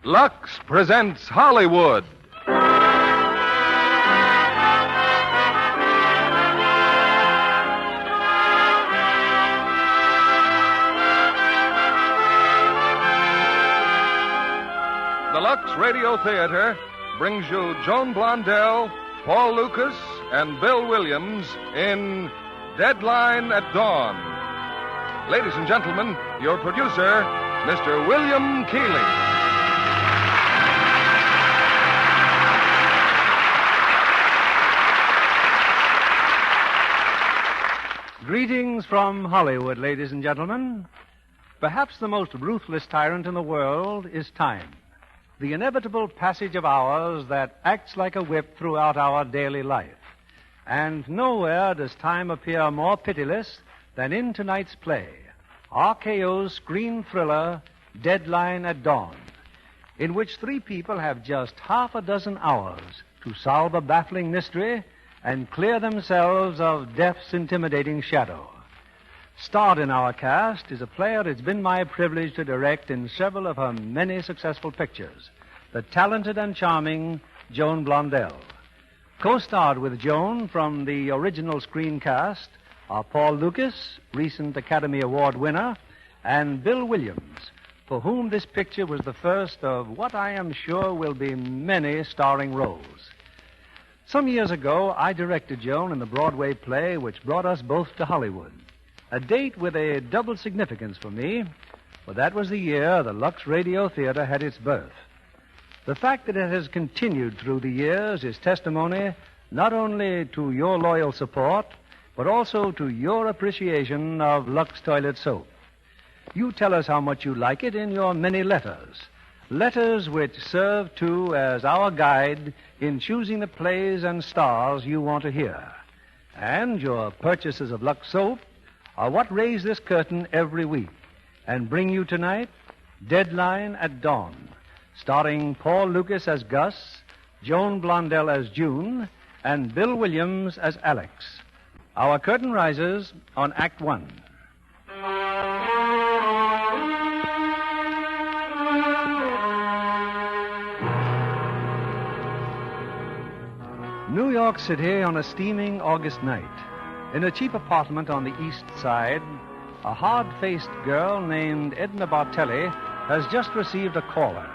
Lux presents Hollywood. The Lux Radio Theater brings you Joan Blondell, Paul Lucas, and Bill Williams in Deadline at Dawn. Ladies and gentlemen, your producer, Mr. William Keighley. Greetings from Hollywood, ladies and gentlemen. Perhaps the most ruthless tyrant in the world is time, the inevitable passage of hours that acts like a whip throughout our daily life. And nowhere does time appear more pitiless than in tonight's play, RKO's screen thriller, Deadline at Dawn, in which three people have just half a dozen hours to solve a baffling mystery and clear themselves of death's intimidating shadow. Starred in our cast is a player it's been my privilege to direct in several of her many successful pictures, the talented and charming Joan Blondell. Co-starred with Joan from the original screencast are Paul Lucas, recent Academy Award winner, and Bill Williams, for whom this picture was the first of what I am sure will be many starring roles. Some years ago, I directed Joan in the Broadway play which brought us both to Hollywood, a date with a double significance for me, for that was the year the Lux Radio Theater had its birth. The fact that it has continued through the years is testimony not only to your loyal support, but also to your appreciation of Lux Toilet Soap. You tell us how much you like it in your many letters which serve, too, as our guide in choosing the plays and stars you want to hear. And your purchases of Lux Soap are what raise this curtain every week and bring you tonight Deadline at Dawn, starring Paul Lucas as Gus, Joan Blondell as June, and Bill Williams as Alex. Our curtain rises on Act One. New York City on a steaming August night. In a cheap apartment on the East Side, a hard-faced girl named Edna Bartell has just received a caller.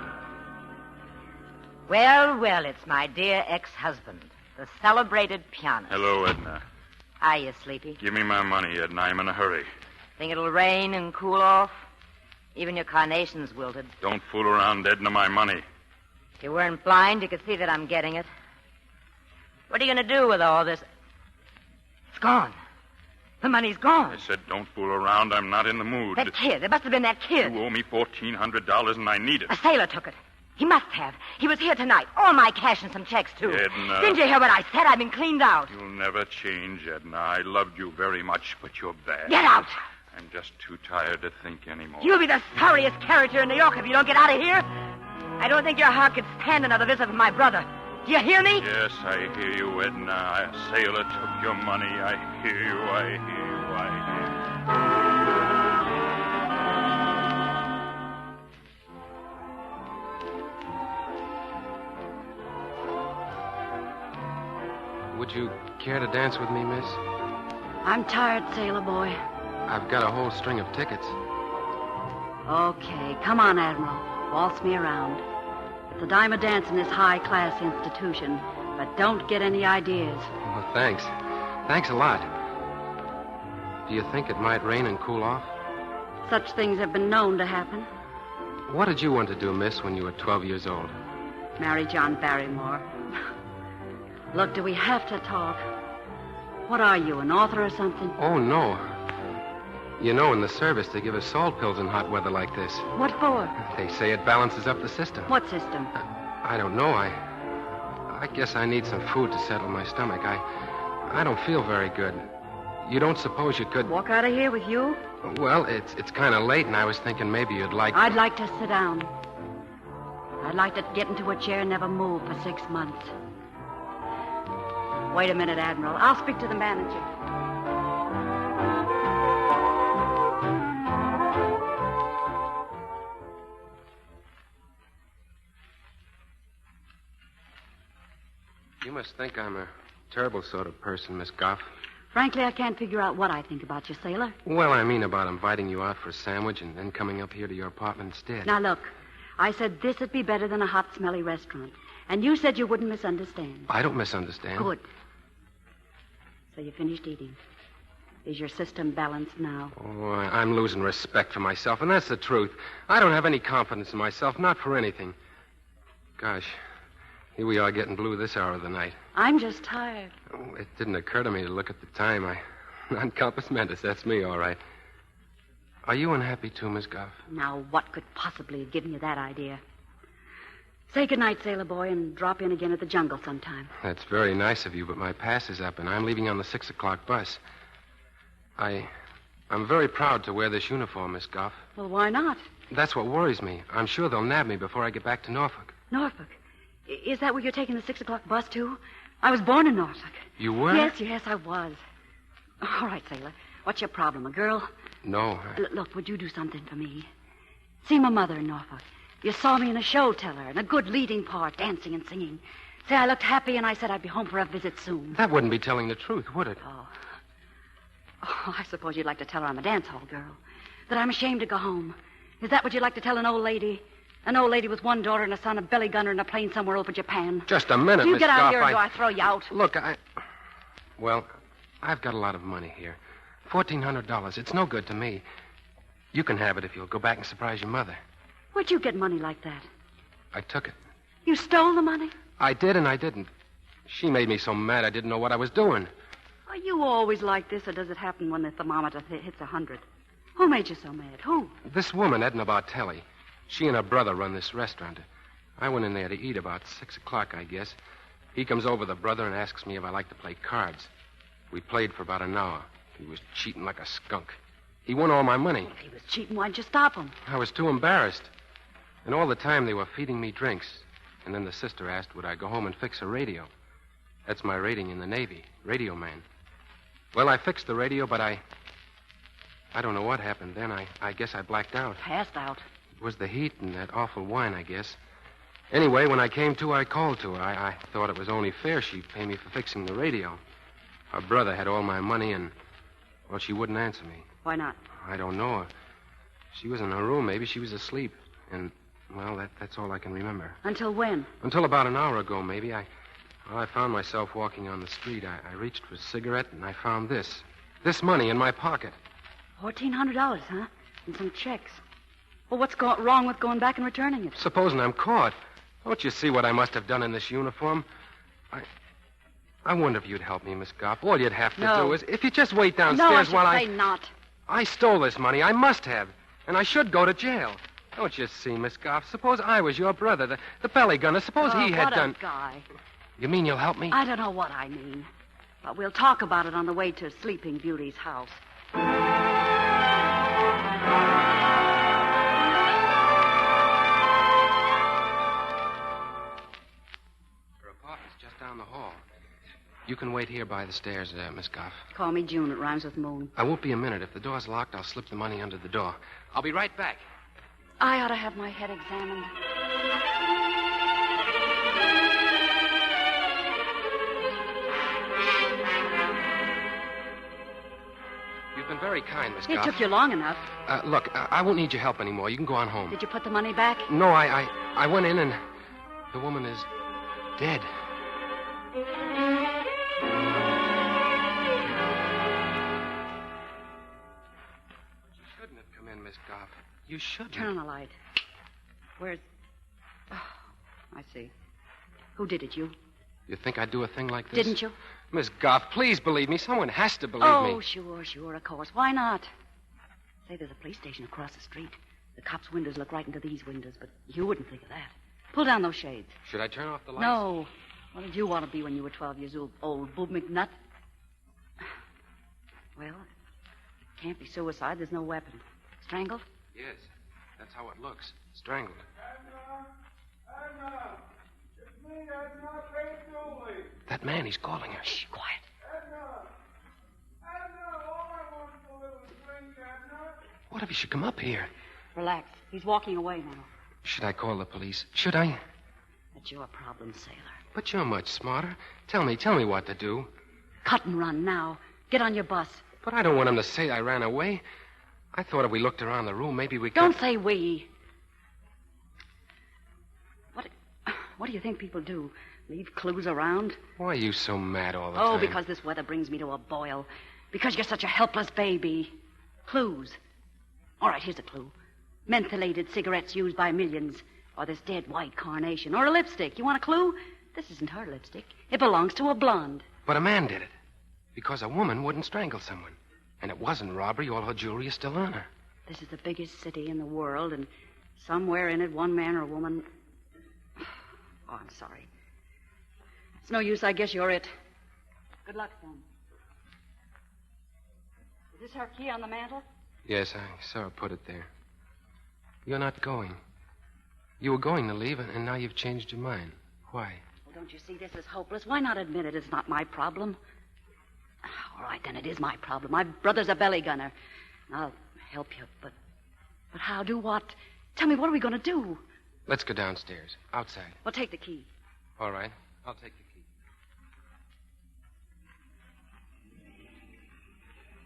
Well, it's my dear ex-husband, the celebrated pianist. Hello, Edna. Are you sleepy? Give me my money, Edna. I'm in a hurry. Think it'll rain and cool off? Even your carnations wilted. Don't fool around, Edna. My money. If you weren't blind, you could see that I'm getting it. What are you going to do with all this? It's gone. The money's gone. I said don't fool around. I'm not in the mood. That kid. There must have been that kid. You owe me $1,400 and I need it. A sailor took it. He must have. He was here tonight. All my cash and some checks, too. Edna. Didn't you hear what I said? I've been cleaned out. You'll never change, Edna. I loved you very much, but you're bad. Get out. I'm just too tired to think anymore. You'll be the sorriest character in New York if you don't get out of here. I don't think your heart could stand another visit from my brother. Do you hear me? Yes, I hear you, Edna. A sailor took your money. I hear you, I hear you, I hear you. Would you care to dance with me, miss? I'm tired, sailor boy. I've got a whole string of tickets. Okay, come on, Admiral. Waltz me around. It's a dime a dance in this high-class institution, but don't get any ideas. Well, thanks. Thanks a lot. Do you think it might rain and cool off? Such things have been known to happen. What did you want to do, miss, when you were 12 years old? Marry John Barrymore. Look, do we have to talk? What are you, an author or something? Oh, no. You know, in the service, they give us salt pills in hot weather like this. What for? They say it balances up the system. What system? I don't know. I guess I need some food to settle my stomach. I don't feel very good. You don't suppose you could... Walk out of here with you? Well, it's kind of late, and I was thinking maybe you'd like... I'd like to sit down. I'd like to get into a chair and never move for 6 months. Wait a minute, Admiral. I'll speak to the manager. You must think I'm a terrible sort of person, Miss Goff. Frankly, I can't figure out what I think about you, sailor. Well, I mean about inviting you out for a sandwich and then coming up here to your apartment instead. Now, look, I said this would be better than a hot, smelly restaurant. And you said you wouldn't misunderstand. I don't misunderstand. Good. So you finished eating. Is your system balanced now? Oh, I'm losing respect for myself, and that's the truth. I don't have any confidence in myself, not for anything. Gosh, here we are getting blue this hour of the night. I'm just tired. Oh, it didn't occur to me to look at the time. Non-compos mentis, that's me, all right. Are you unhappy too, Miss Goff? Now, what could possibly have given you that idea? Say goodnight, sailor boy, and drop in again at the jungle sometime. That's very nice of you, but my pass is up, and I'm leaving on the 6 o'clock bus. I'm very proud to wear this uniform, Miss Goff. Well, why not? That's what worries me. I'm sure they'll nab me before I get back to Norfolk. Norfolk? Is that where you're taking the 6 o'clock bus to? I was born in Norfolk. You were? Yes, I was. All right, sailor. What's your problem, a girl? No. Look, would you do something for me? See my mother in Norfolk. You saw me in a show, tell her, in a good leading part, dancing and singing. Say I looked happy and I said I'd be home for a visit soon. That wouldn't be telling the truth, would it? Oh, I suppose you'd like to tell her I'm a dance hall girl. That I'm ashamed to go home. Is that what you'd like to tell an old lady? An old lady with one daughter and a son, a belly gunner, and a plane somewhere over Japan. Just a minute, You Miss get out Goff, here or do I throw you out? Look, Well, I've got a lot of money here. $1,400. It's no good to me. You can have it if you'll go back and surprise your mother. Where'd you get money like that? I took it. You stole the money? I did and I didn't. She made me so mad I didn't know what I was doing. Are you always like this, or does it happen when the thermometer hits 100? Who made you so mad? Who? This woman, Edna Bartell. She and her brother run this restaurant. I went in there to eat about 6 o'clock, I guess. He comes over, the brother, and asks me if I like to play cards. We played for about an hour. He was cheating like a skunk. He won all my money. If he was cheating, why'd you stop him? I was too embarrassed. And all the time they were feeding me drinks. And then the sister asked would I go home and fix a radio. That's my rating in the Navy, radio man. Well, I fixed the radio, but I don't know what happened then. I guess I blacked out. Passed out. It was the heat and that awful wine, I guess. Anyway, when I came to, I called to her. I thought it was only fair she'd pay me for fixing the radio. Her brother had all my money and, well, she wouldn't answer me. Why not? I don't know. She was in her room. Maybe she was asleep. And, well, that's all I can remember. Until when? Until about an hour ago, maybe. I found myself walking on the street. I reached for a cigarette, and I found this. This money in my pocket. $1,400, huh? And some checks. Well, what's wrong with going back and returning it? Supposing I'm caught. Don't you see what I must have done in this uniform? I wonder if you'd help me, Miss Goff. All you'd have to do is, if you just wait downstairs while I... No, I should say not. I stole this money. I must have. And I should go to jail. Don't you see, Miss Goff? Suppose I was your brother, the belly gunner. Suppose he had done... What a guy. You mean you'll help me? I don't know what I mean. But we'll talk about it on the way to Sleeping Beauty's house. Her apartment's just down the hall. You can wait here by the stairs, Miss Goff. Call me June. It rhymes with moon. I won't be a minute. If the door's locked, I'll slip the money under the door. I'll be right back. I ought to have my head examined. You've been very kind, Miss It Goff. took you long enough. Look, I won't need your help anymore. You can go on home. Did you put the money back? No, I went in and the woman is dead. You shouldn't have come in, Miss Goff. You shouldn't. Turn on the light. Where's... Oh, I see. Who did it, you? You think I'd do a thing like this? Didn't you? Miss Goff, please believe me. Someone has to believe me. Oh, sure, of course. Why not? Say, there's a police station across the street. The cops' windows look right into these windows, but you wouldn't think of that. Pull down those shades. Should I turn off the lights? No. What did you want to be when you were 12 years old, Boob McNutt? Well, it can't be suicide. There's no weapon. Strangled? Yes. That's how it looks. Strangled. Edna! It's me, Edna. Pay Julie. That man, he's calling her. Shh, quiet. Edna! All I want is a little drink, Edna. What if he should come up here? Relax. He's walking away now. Should I call the police? Should I? That's your problem, sailor. But you're much smarter. Tell me what to do. Cut and run now. Get on your bus. But I don't want him to say I ran away. I thought if we looked around the room, maybe we could... Don't say we. What do you think people do? Leave clues around? Why are you so mad all the time? Oh, because this weather brings me to a boil. Because you're such a helpless baby. Clues. All right, here's a clue. Mentholated cigarettes used by millions. Or this dead white carnation. Or a lipstick. You want a clue? This isn't her lipstick. It belongs to a blonde. But a man did it. Because a woman wouldn't strangle someone. And it wasn't robbery. All her jewelry is still on her. This is the biggest city in the world, and somewhere in it, one man or woman... Oh, I'm sorry. It's no use. I guess you're it. Good luck, son. Is this her key on the mantel? Yes, I saw her put it there. You're not going. You were going to leave, and now you've changed your mind. Why? Well, don't you see this is hopeless? Why not admit it? It's not my problem. All right, then it is my problem. My brother's a belly gunner. I'll help you, but how? Do what? Tell me, what are we going to do? Let's go downstairs. Outside. Well, take the key. All right. I'll take the key.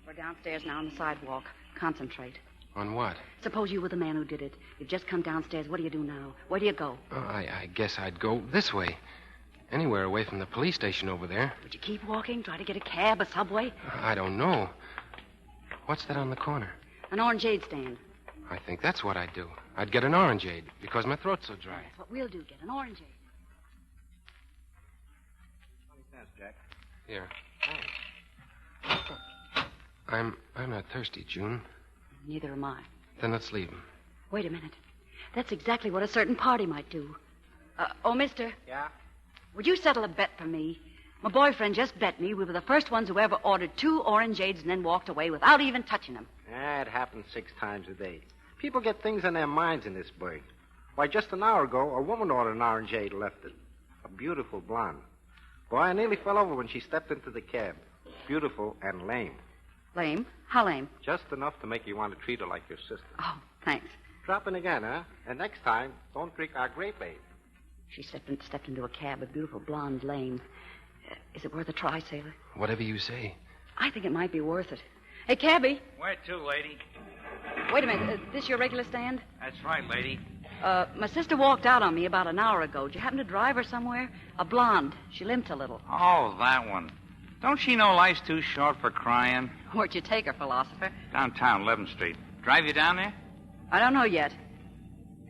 We're downstairs now on the sidewalk. Concentrate. On what? Suppose you were the man who did it. You've just come downstairs. What do you do now? Where do you go? Oh, I guess I'd go this way. Anywhere away from the police station over there. Would you keep walking? Try to get a cab, a subway? I don't know. What's that on the corner? An orangeade stand. I think that's what I'd do. I'd get an orangeade because my throat's so dry. That's what we'll do. Get an orangeade. 20 cents, Jack. Here. I'm not thirsty, June. Neither am I. Then let's leave him. Wait a minute. That's exactly what a certain party might do. Mister. Yeah? Would you settle a bet for me? My boyfriend just bet me we were the first ones who ever ordered 2 orangeades and then walked away without even touching them. Yeah, it happens 6 times a day. People get things in their minds in this burg. Why, just an hour ago, a woman ordered an orangeade and left it. A beautiful blonde. Boy, I nearly fell over when she stepped into the cab. Beautiful and lame. Lame? How lame? Just enough to make you want to treat her like your sister. Oh, thanks. Drop in again, huh? And next time, don't drink our grape aid. She stepped into a cab, a beautiful blonde lame. Is it worth a try, sailor? Whatever you say. I think it might be worth it. Hey, cabby. Where to, lady? Wait a minute. This your regular stand? That's right, lady. My sister walked out on me about an hour ago. Did you happen to drive her somewhere? A blonde. She limped a little. Oh, that one. Don't she know life's too short for crying? Where'd you take her, philosopher? Downtown, 11th Street. Drive you down there? I don't know yet.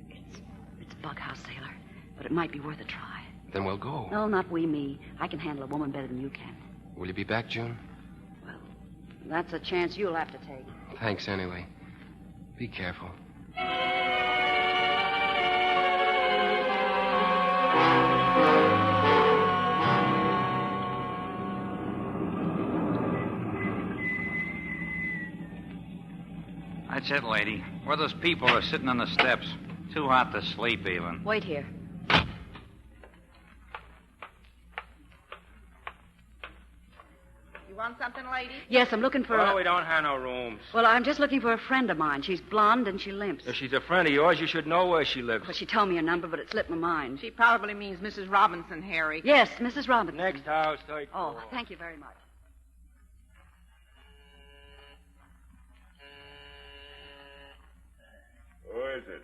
It's Bughouse, sailor. But it might be worth a try. Then we'll go. No, not we, me. I can handle a woman better than you can. Will you be back, June? Well, that's a chance you'll have to take. Thanks anyway. Be careful. That's it, lady. Where those people are sitting on the steps. Too hot to sleep, even. Wait here. You want something, lady? Yes, I'm looking for we don't have no rooms. Well, I'm just looking for a friend of mine. She's blonde and she limps. If she's a friend of yours, you should know where she lives. Well, she told me her number, but it slipped my mind. She probably means Mrs. Robinson, Harry. Yes, Mrs. Robinson. Next house, third Oh, floor. thank you very much. Who is it?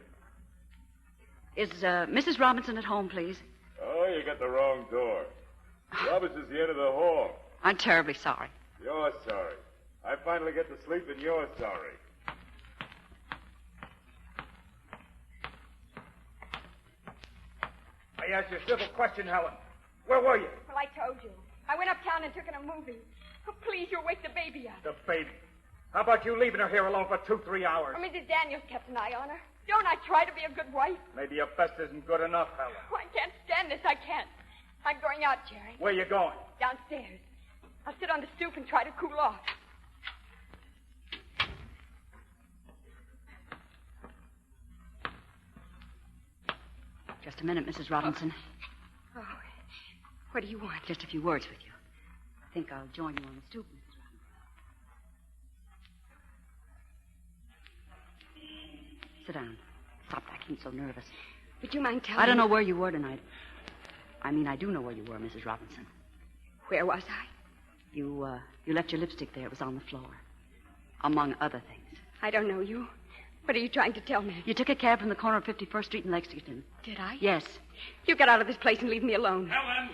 Is Mrs. Robinson at home, please? Oh, you got the wrong door. Robinson's the end of the hall. I'm terribly sorry. You're sorry. I finally get to sleep and you're sorry. I asked you a simple question, Helen. Where were you? Well, I told you. I went uptown and took in a movie. Oh, please, you'll wake the baby up. The baby. How about you leaving her here alone for 2-3 hours? Oh, Mrs. Daniels kept an eye on her. Don't I try to be a good wife? Maybe your best isn't good enough, Helen. Oh, I can't stand this. I can't. I'm going out, Jerry. Where you going? Downstairs. I'll sit on the stoop and try to cool off. Just a minute, Mrs. Robinson. Oh, what do you want? Just a few words with you. I think I'll join you on the stoop, Mrs. Robinson. Sit down. Stop acting so nervous. Would you mind telling I don't me? know where you were tonight. I mean, I do know where you were, Mrs. Robinson. Where was I? You left your lipstick there. It was on the floor. Among other things. I don't know you. What are you trying to tell me? You took a cab from the corner of 51st Street in Lexington. Did I? Yes. You get out of this place and leave me alone. Helen,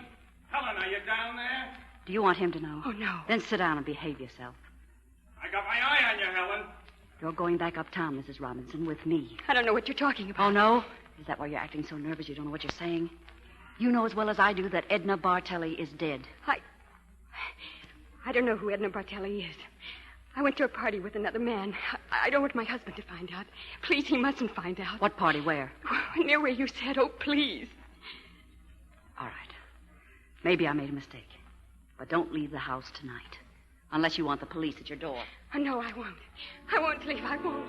are you down there? Do you want him to know? Oh, no. Then sit down and behave yourself. I got my eye on you, Helen. You're going back uptown, Mrs. Robinson, with me. I don't know what you're talking about. Oh, no? Is that why you're acting so nervous you don't know what you're saying? You know as well as I do that Edna Bartell is dead. I don't know who Edna Bartell is. I went to a party with another man. I don't want my husband to find out. Please, he mustn't find out. What party? Where? Near where you said. Oh, please. All right. Maybe I made a mistake. But don't leave the house tonight. Unless you want the police at your door. Oh, no, I won't. I won't leave. I won't.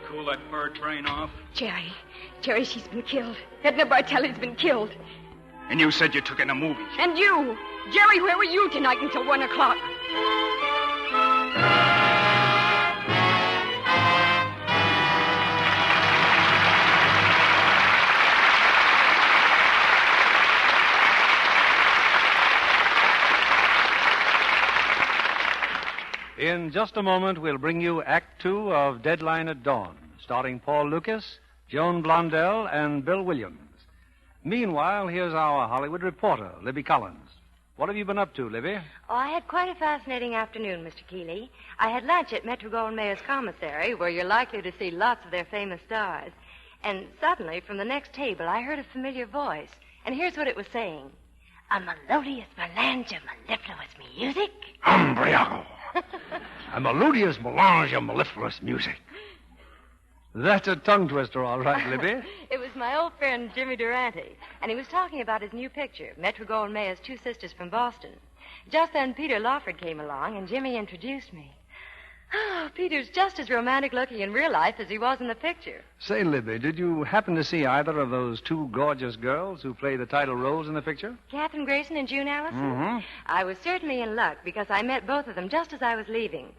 Cool that fur train off? Jerry, she's been killed. Edna Bartell's been killed. And you said you took in a movie. And you. Jerry, where were you tonight until 1 o'clock? In just a moment, we'll bring you Act Two of Deadline at Dawn, starring Paul Lucas, Joan Blondell, and Bill Williams. Meanwhile, here's our Hollywood reporter, Libby Collins. What have you been up to, Libby? Oh, I had quite a fascinating afternoon, Mr. Keeley. I had lunch at Metro-Goldwyn-Mayer's commissary, where you're likely to see lots of their famous stars. And suddenly, from the next table, I heard a familiar voice. And here's what it was saying. A melodious melange of mellifluous music. Umbriago. A melodious melange of mellifluous music. That's a tongue twister, all right, Libby. It was my old friend Jimmy Durante, and he was talking about his new picture, Metro-Goldwyn-Mayer's Two Sisters from Boston. Just then, Peter Lawford came along, and Jimmy introduced me. Oh, Peter's just as romantic looking in real life as he was in the picture. Say, Libby, did you happen to see either of those two gorgeous girls who play the title roles in the picture? Kathryn Grayson and June Allison? Mm-hmm. I was certainly in luck because I met both of them just as I was leaving.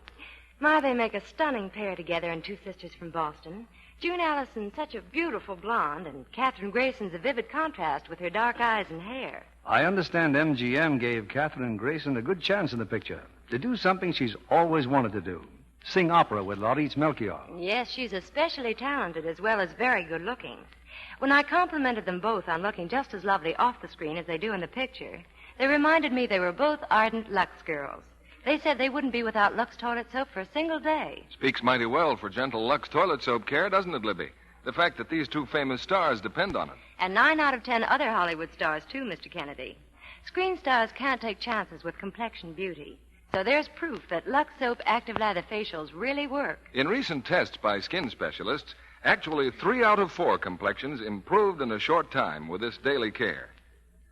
My, they make a stunning pair together in Two Sisters from Boston. June Allison's such a beautiful blonde, and Kathryn Grayson's a vivid contrast with her dark eyes and hair. I understand MGM gave Kathryn Grayson a good chance in the picture to do something she's always wanted to do. Sing opera with Lauritz Melchior. Yes, she's especially talented as well as very good looking. When I complimented them both on looking just as lovely off the screen as they do in the picture, they reminded me they were both ardent Lux girls. They said they wouldn't be without Lux toilet soap for a single day. Speaks mighty well for gentle Lux toilet soap care, doesn't it, Libby? The fact that these two famous stars depend on it. And 9 out of 10 other Hollywood stars, too, Mr. Kennedy. Screen stars can't take chances with complexion beauty. So there's proof that Lux Soap Active Lather facials really work. In recent tests by skin specialists, actually 3 out of 4 complexions improved in a short time with this daily care.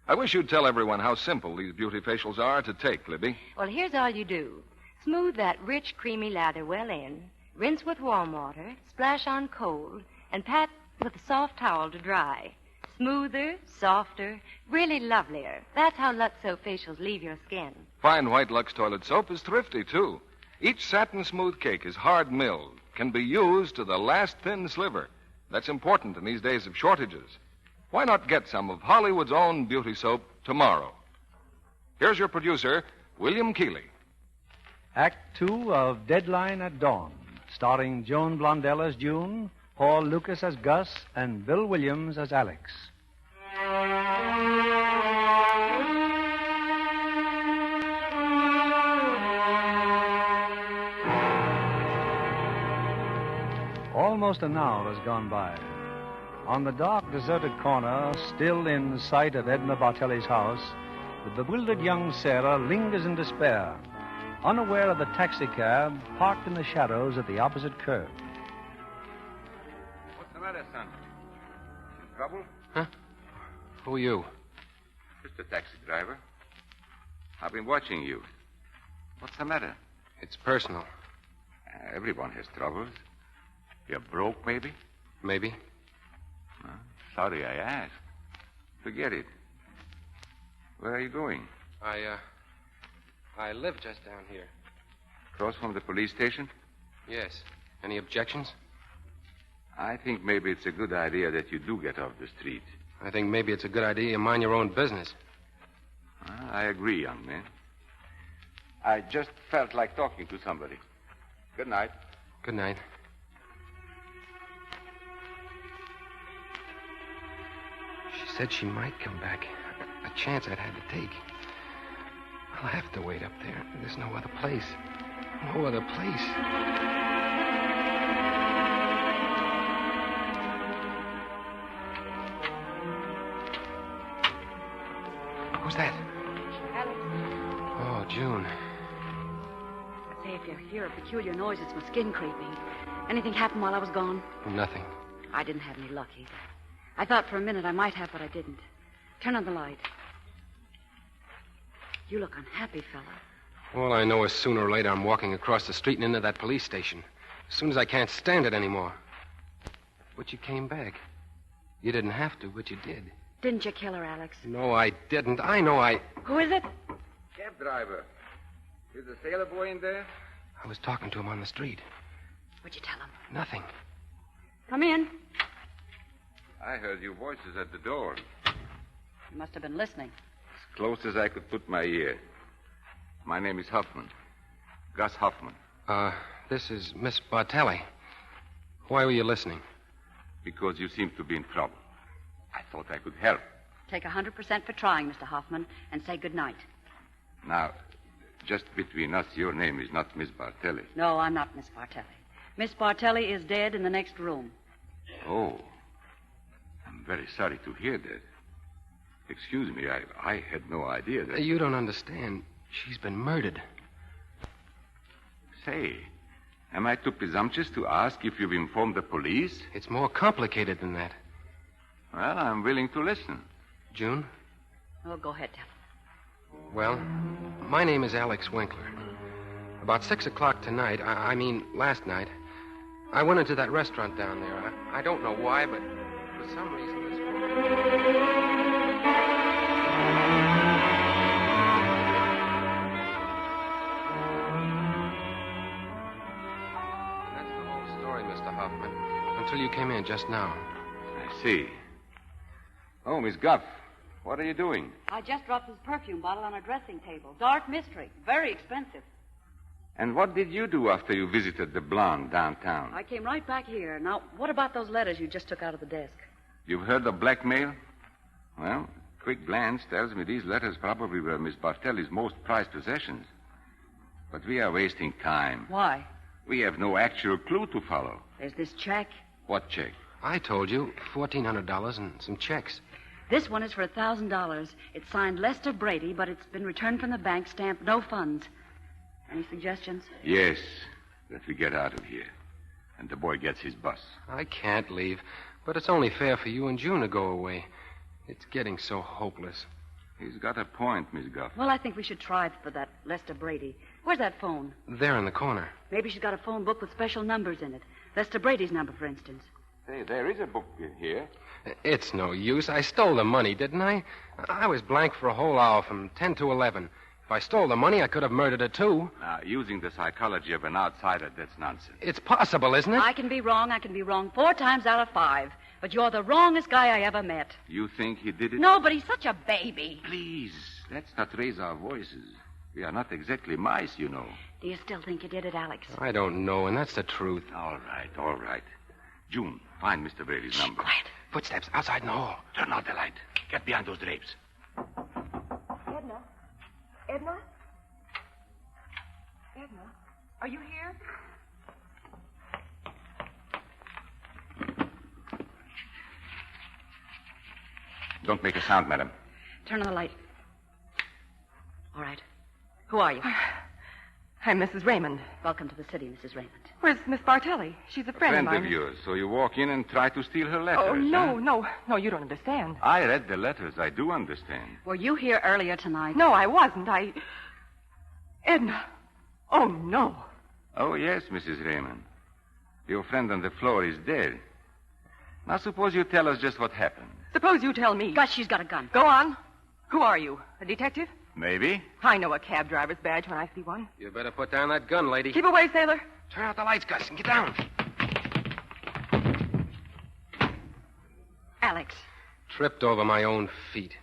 I wish you'd tell everyone how simple these beauty facials are to take, Libby. Well, here's all you do. Smooth that rich, creamy lather well in, rinse with warm water, splash on cold, and pat with a soft towel to dry. Smoother, softer, really lovelier. That's how Lux Soap facials leave your skin. Fine white Lux toilet soap is thrifty, too. Each satin smooth cake is hard milled, can be used to the last thin sliver. That's important in these days of shortages. Why not get some of Hollywood's own beauty soap tomorrow? Here's your producer, William Keeley. Act Two of Deadline at Dawn, starring Joan Blondell as June, Paul Lucas as Gus, and Bill Williams as Alex. Almost an hour has gone by. On the dark, deserted corner, still in sight of Edna Bartell's house, the bewildered young Sarah lingers in despair, unaware of the taxicab parked in the shadows at the opposite curb. What's the matter, son? In trouble? Huh? Who are you? Just a taxi driver. I've been watching you. What's the matter? It's personal. Everyone has troubles. You're broke, maybe? Maybe. Sorry I asked. Forget it. Where are you going? I live just down here. Across from the police station? Yes. Any objections? I think maybe it's a good idea that you do get off the street. I think maybe it's a good idea you mind your own business. I agree, young man. I just felt like talking to somebody. Good night. Good night. She said she might come back. A chance I'd had to take. I'll have to wait up there. There's no other place. No other place. Who's that? Alex. Oh, June. Say, if you hear a peculiar noise, it's my skin creeping. Anything happened while I was gone? Nothing. I didn't have any luck either. I thought for a minute I might have, but I didn't. Turn on the light. You look unhappy, fella. All I know is sooner or later I'm walking across the street and into that police station. As soon as I can't stand it anymore. But you came back. You didn't have to, but you did. Didn't you kill her, Alex? No, I didn't. I know I... Who is it? Cab driver. Is the sailor boy in there? I was talking to him on the street. What'd you tell him? Nothing. Come in. I heard your voices at the door. You must have been listening. As close as I could put my ear. My name is Hoffman. Gus Hoffman. This is Miss Bartelli. Why were you listening? Because you seem to be in trouble. I thought I could help. Take 100% for trying, Mr. Hoffman, and say good night. Now, just between us, your name is not Miss Bartelli. No, I'm not Miss Bartelli. Miss Bartelli is dead in the next room. Oh. I'm very sorry to hear that. Excuse me, I had no idea that... You don't understand. She's been murdered. Say, am I too presumptuous to ask if you've informed the police? It's more complicated than that. Well, I'm willing to listen. June? Oh, go ahead, tell him. Well, my name is Alex Winkler. About 6 o'clock tonight, I mean last night, I went into that restaurant down there. I don't know why, but for some reason this... And that's the whole story, Mr. Hoffman, until you came in just now. I see. Oh, Miss Guff, what are you doing? I just dropped his perfume bottle on a dressing table. Dark mystery. Very expensive. And what did you do after you visited the blonde downtown? I came right back here. Now, what about those letters you just took out of the desk? You've heard of blackmail? Well, quick glance tells me these letters probably were Miss Bartelli's most prized possessions. But we are wasting time. Why? We have no actual clue to follow. There's this check. What check? I told you, $1,400 and some checks. This one is for $1,000. It's signed Lester Brady, but it's been returned from the bank, stamped no funds. Any suggestions? Yes, that we get out of here. And the boy gets his bus. I can't leave, but it's only fair for you and June to go away. It's getting so hopeless. He's got a point, Miss Guff. Well, I think we should try for that Lester Brady. Where's that phone? There in the corner. Maybe she's got a phone book with special numbers in it. Lester Brady's number, for instance. Say, there is a book in here. It's no use. I stole the money, didn't I? I was blank for a whole hour from 10 to 11. If I stole the money, I could have murdered her, too. Now, using the psychology of an outsider, that's nonsense. It's possible, isn't it? I can be wrong 4 times out of 5. But you're the wrongest guy I ever met. You think he did it? No, but he's such a baby. Please, let's not raise our voices. We are not exactly mice, you know. Do you still think you did it, Alex? I don't know, and that's the truth. All right. June, find Mr. Brady's number. Quiet. Footsteps outside in the hall. Turn out the light. Get behind those drapes. Edna? Edna? Edna? Are you here? Don't make a sound, madam. Turn on the light. All right. Who are you? I'm Mrs. Raymond. Welcome to the city, Mrs. Raymond. Where's Miss Bartelli? She's a friend of mine. Friend of yours. So you walk in and try to steal her letters. Oh, no, huh? no, you don't understand. I read the letters. I do understand. Were you here earlier tonight? No, I wasn't. Edna. Oh, no. Oh, yes, Mrs. Raymond. Your friend on the floor is dead. Now, suppose you tell us just what happened. Suppose you tell me. Gus, she's got a gun. Go on. Who are you? A detective? Maybe. I know a cab driver's badge when I see one. You better put down that gun, lady. Keep away, sailor. Turn out the lights, Gus, and get down. Alex. Tripped over my own feet.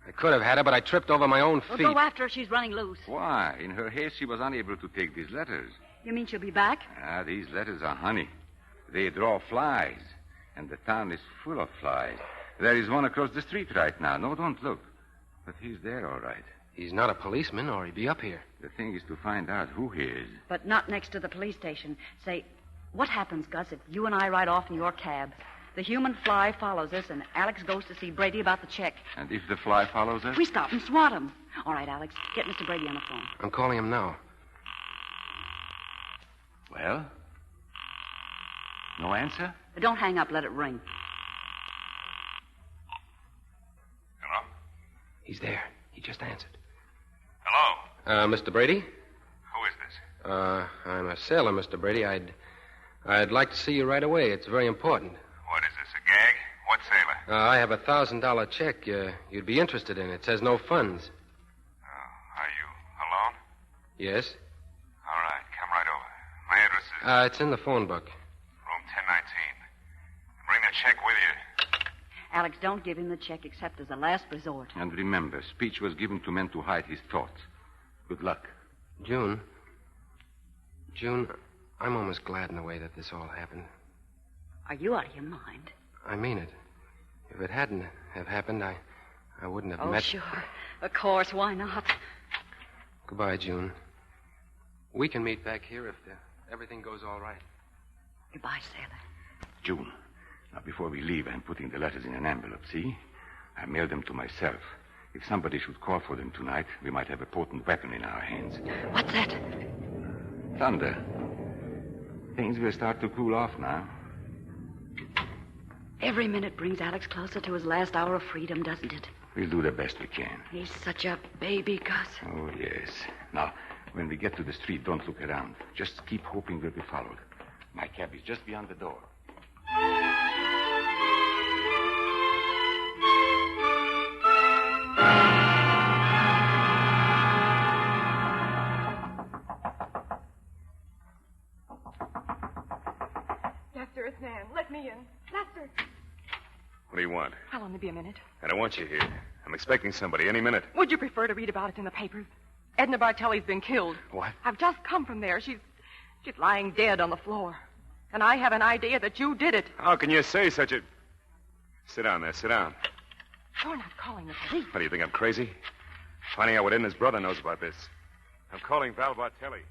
I could have had her, but I tripped over my own feet. Well, go after her. She's running loose. Why? In her haste, she was unable to take these letters. You mean she'll be back? These letters are honey. They draw flies, and the town is full of flies. There is one across the street right now. No, don't look. But he's there, all right. He's not a policeman, or he'd be up here. The thing is to find out who he is. But not next to the police station. Say, what happens, Gus, if you and I ride off in your cab? The human fly follows us, and Alex goes to see Brady about the check. And if the fly follows us? We stop and swat him. All right, Alex, get Mr. Brady on the phone. I'm calling him now. Well? No answer? Don't hang up. Let it ring. Hello? He's there. He just answered. Hello? Mr. Brady? Who is this? I'm a sailor, Mr. Brady. I'd like to see you right away. It's very important. What is this, a gag? What sailor? I have a $1,000 check you'd be interested in. It says no funds. Are you alone? Yes? All right, come right over. My address is... It's in the phone book. Room 1019. Bring the check with you. Alex, don't give him the check except as a last resort. And remember, speech was given to men to hide his thoughts. Good luck. June, I'm almost glad in the way that this all happened. Are you out of your mind? I mean it. If it hadn't have happened, I wouldn't have met... Oh, sure. Of course, why not? Goodbye, June. We can meet back here if everything goes all right. Goodbye, sailor. June, now before we leave, I'm putting the letters in an envelope, see? I mailed them to myself. If somebody should call for them tonight, we might have a potent weapon in our hands. What's that? Thunder. Things will start to cool off now. Every minute brings Alex closer to his last hour of freedom, doesn't it? We'll do the best we can. He's such a baby, Gus. Oh, yes. Now, when we get to the street, don't look around. Just keep hoping we'll be followed. My cab is just beyond the door. Lester, it's Nan. Let me in. Lester. What do you want? I'll only be a minute. I don't want you here. I'm expecting somebody any minute. Would you prefer to read about it in the papers? Edna Bartell's been killed. What? I've just come from there. She's lying dead on the floor. And I have an idea that you did it. How can you say such a... Sit down there, sit down. You're not calling the police. What, do you think I'm crazy? Finding out what Edna's brother knows about this. I'm calling Val Bartelli.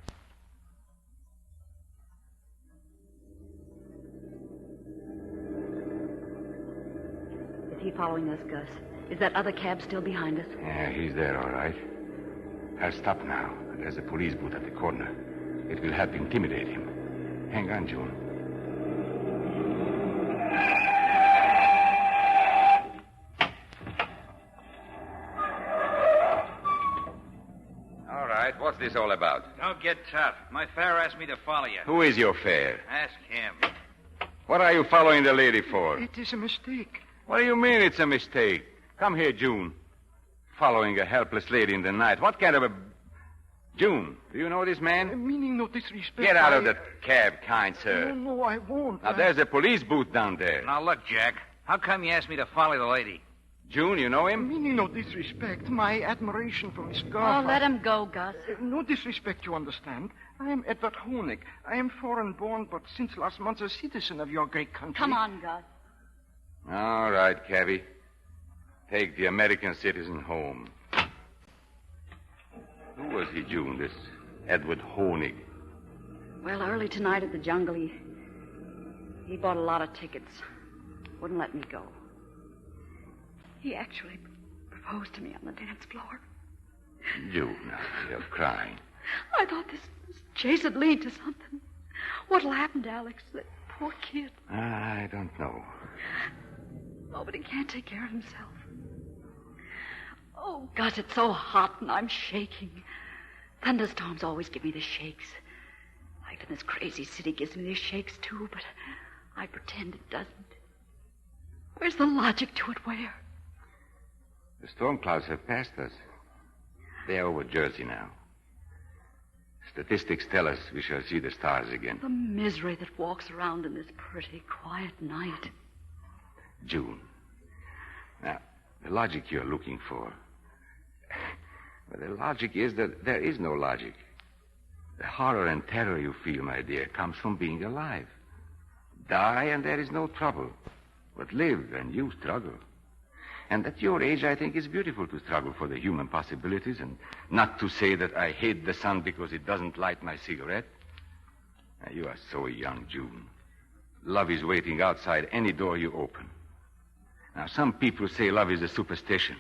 Is he following us, Gus? Is that other cab still behind us? Yeah, he's there, all right. I'll stop now. There's a police booth at the corner. It will help intimidate him. Hang on, Joan. All right, what's this all about? Don't get tough. My fare asked me to follow you. Who is your fare? Ask him. What are you following the lady for? It is a mistake. What do you mean it's a mistake? Come here, June. Following a helpless lady in the night. What kind of a... June, do you know this man? Meaning no disrespect. Get out of the cab, kind sir. No, I won't. Now, there's a police booth down there. Now, look, Jack. How come you asked me to follow the lady? June, you know him? Meaning no disrespect. My admiration for Miss Oh, Garfa. let him go, Gus. No disrespect, you understand. I am Edward Honig. I am foreign-born, but since last month a citizen of your great country. Come on, Gus. All right, cabby. Take the American citizen home. Who was he, June, this Edward Honig? Well, early tonight at the jungle, he bought a lot of tickets. Wouldn't let me go. He actually proposed to me on the dance floor. June, now, you're crying. I thought this chase would lead to something. What'll happen to Alex, that poor kid? I don't know. Oh, but he can't take care of himself. Oh, Gus, it's so hot and I'm shaking. Thunderstorms always give me the shakes. Life in this crazy city gives me the shakes, too, but I pretend it doesn't. Where's the logic to it? Where? The storm clouds have passed us. They're over Jersey now. Statistics tell us we shall see the stars again. The misery that walks around in this pretty, quiet night. June. Now, the logic you're looking for. Well, the logic is that there is no logic. The horror and terror you feel, my dear, comes from being alive. Die and there is no trouble. But live and you struggle. And at your age, I think it's beautiful to struggle for the human possibilities and not to say that I hate the sun because it doesn't light my cigarette. Now, you are so young, June. Love is waiting outside any door you open. Now, some people say love is a superstition.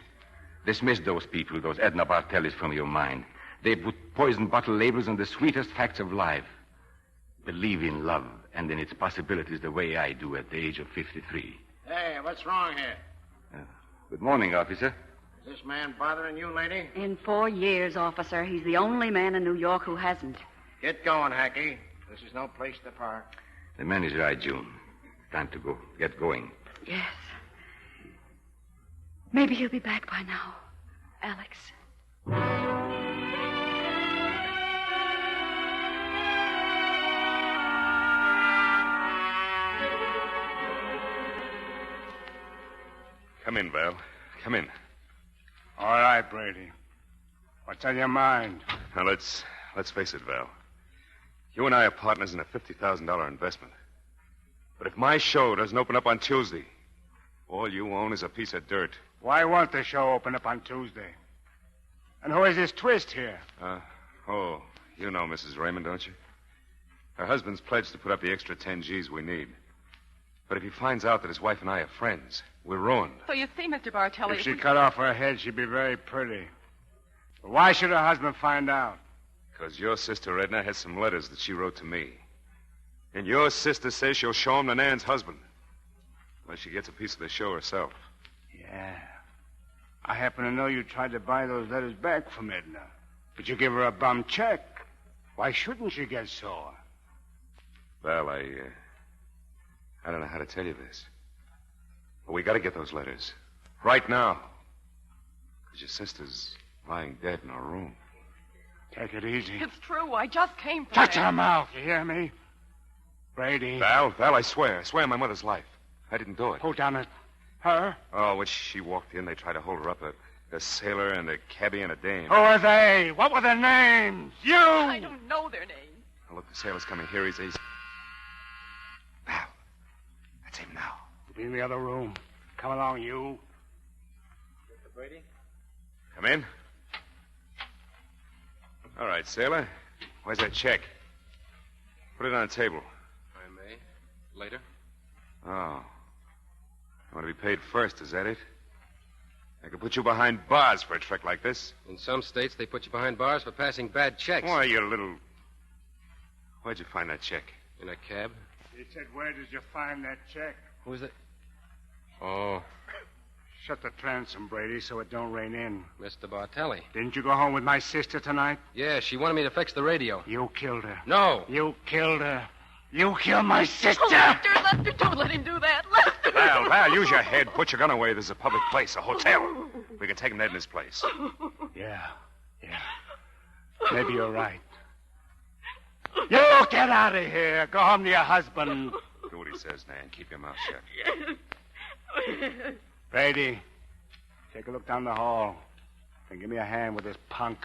Dismiss those people, those Edna Bartells, from your mind. They put poison bottle labels on the sweetest facts of life. Believe in love and in its possibilities the way I do at the age of 53. Hey, what's wrong here? Good morning, officer. Is this man bothering you, lady? In 4 years, officer, he's the only man in New York who hasn't. Get going, Hacky. This is no place to park. The man is right, June. Time to go. Get going. Yes. Maybe he'll be back by now. Alex. Come in, Val. Come in. All right, Brady. What's on your mind? Now, let's face it, Val. You and I are partners in a $50,000 investment. But if my show doesn't open up on Tuesday, all you own is a piece of dirt. Why won't the show open up on Tuesday? And who is this twist here? You know Mrs. Raymond, don't you? Her husband's pledged to put up the extra 10 G's we need. But if he finds out that his wife and I are friends, we're ruined. So you see, Mr. Bartelli... If she cut off her head, she'd be very pretty. But why should her husband find out? Because your sister Edna has some letters that she wrote to me. And your sister says she'll show them to Nan's husband. Unless she gets a piece of the show herself. Yeah. I happen to know you tried to buy those letters back from Edna. But you give her a bum check. Why shouldn't she get sore? Well, I don't know how to tell you this. But we got to get those letters. Right now. Because your sister's lying dead in her room. Take it easy. It's true. I just came from Shut there. your mouth. You hear me? Brady. Val, I swear on my mother's life. I didn't do it. Who done it? Her? Oh, when she walked in, they tried to hold her up. A sailor and a cabbie and a dame. Who are they? What were their names? You! I don't know their names. Now, look, the sailor's coming here. He's... Val, that's him now. Be in the other room. Come along, you. Mr. Brady? Come in. All right, sailor. Where's that check? Put it on the table. I may. Later. Oh. You want to be paid first, is that it? I could put you behind bars for a trick like this. In some states, they put you behind bars for passing bad checks. Why, you little... Where'd you find that check? In a cab. He said, where did you find that check? Who's it? Oh. Shut the transom, Brady, so it don't rain in. Mr. Bartelli. Didn't you go home with my sister tonight? Yeah, she wanted me to fix the radio. You killed her. No. You killed her. You killed my sister. Oh, Lester, don't let him do that. Lester. Val, use your head. Put your gun away. There's a public place, a hotel. We can take him to Edna's place. Yeah. Maybe you're right. You get out of here. Go home to your husband. Do what he says, Nan. Keep your mouth shut. Brady, take a look down the hall. Then give me a hand with this punk.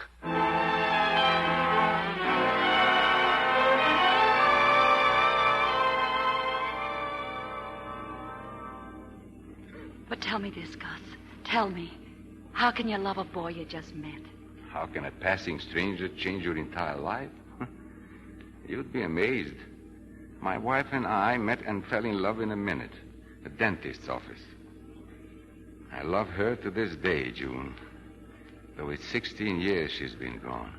But tell me this, Gus. Tell me. How can you love a boy you just met? How can a passing stranger change your entire life? You'd be amazed. My wife and I met and fell in love in a minute. A dentist's office. I love her to this day, June. Though it's 16 years she's been gone.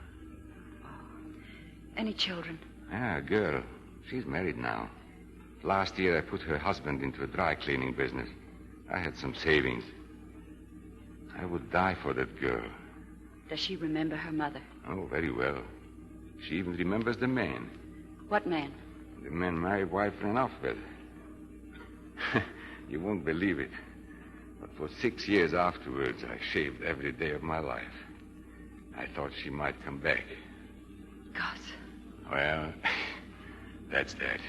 Any children? Yeah, a girl. She's married now. Last year I put her husband into a dry cleaning business. I had some savings. I would die for that girl. Does she remember her mother? Oh, very well. She even remembers the man. What man? The man my wife ran off with. You won't believe it. But for 6 years afterwards, I shaved every day of my life. I thought she might come back. Gus. Well, that's that.